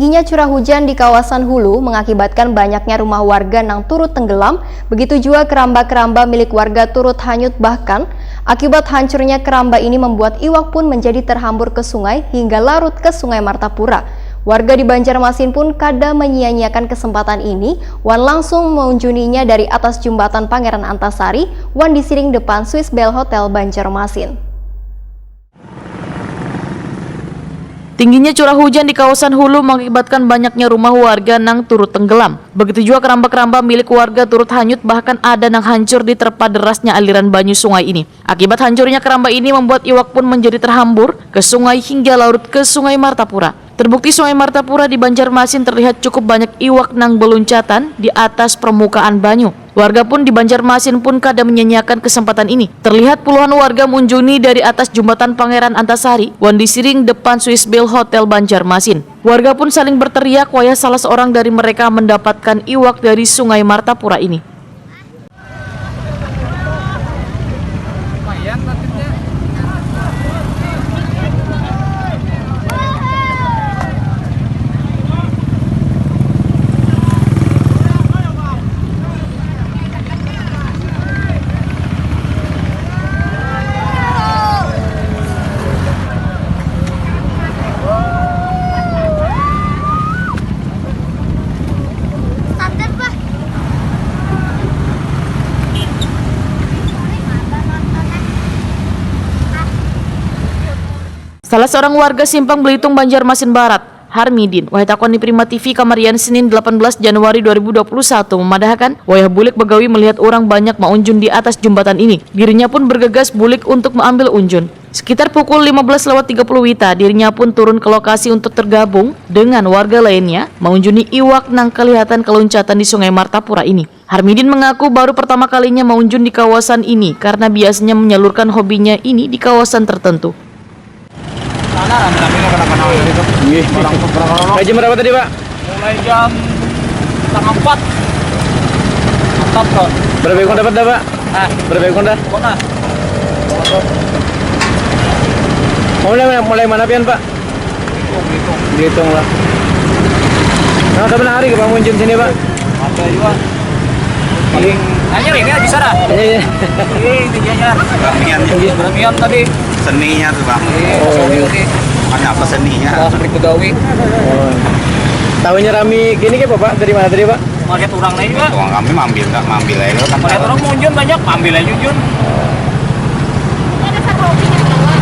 Tingginya curah hujan di kawasan Hulu mengakibatkan banyaknya rumah warga yang turut tenggelam, begitu juga keramba-keramba milik warga turut hanyut. Bahkan, akibat hancurnya keramba ini membuat iwak pun menjadi terhambur ke sungai hingga larut ke Sungai Martapura. Warga di Banjarmasin pun kada menyia-nyiakan kesempatan ini. Wan langsung mengunjunginya dari atas jembatan Pangeran Antasari, Wan disiring depan Swiss Bell Hotel Banjarmasin. Tingginya curah hujan di kawasan Hulu mengakibatkan banyaknya rumah warga nang turut tenggelam. Begitu juga keramba-keramba milik warga turut hanyut, bahkan ada nang hancur diterpa derasnya aliran banyu sungai ini. Akibat hancurnya keramba ini membuat iwak pun menjadi terhambur ke sungai hingga larut ke Sungai Martapura. Terbukti Sungai Martapura di Banjarmasin terlihat cukup banyak iwak nang beluncatan di atas permukaan banyu. Warga pun di Banjarmasin pun kada menyanyiakan kesempatan ini. Terlihat puluhan warga mengunjungi dari atas jembatan Pangeran Antasari, Wan disiring depan Swiss Bell Hotel Banjarmasin. Warga pun saling berteriak wayah salah seorang dari mereka mendapatkan iwak dari Sungai Martapura ini. Salah seorang warga Simpang Belitung Banjarmasin Barat, Harmidin, wahai takon di Prima TV Kamarian Senin 18 Januari 2021 memadahkan wayah bulik begawi melihat orang banyak maunjun di atas jembatan ini. Dirinya pun bergegas bulik untuk mengambil unjun. Sekitar pukul 15.30 WITA, dirinya pun turun ke lokasi untuk tergabung dengan warga lainnya mengunjungi iwak nang kelihatan keloncatan di Sungai Martapura ini. Harmidin mengaku baru pertama kalinya mengunjun di kawasan ini karena biasanya menyalurkan hobinya ini di kawasan tertentu. Mulai jam berapa tadi, Pak? Mulai jam 3:30. Mantap, Bro. Berapa ekor dapat, Pak? Berapa ekor dah? Pokoknya. Mulai mana pian, Pak? Belitung lah. Nah, kapan hari ke pengunjung sini, Pak? Ada juga. Paling hanya ini di sana. Iya. Ini tingginya. Beramian tadi. Seninya tuh Bang. Oke. Ada apa seninya? Seperti Begawi. Tahunya rame gini ke Pak? Dari mana tadi, Pak? Market orang lain juga. Tuang kami mambil aja kan. Market orang munjun banyak, ambil aja Jun. Ada satu hobinya di bawah.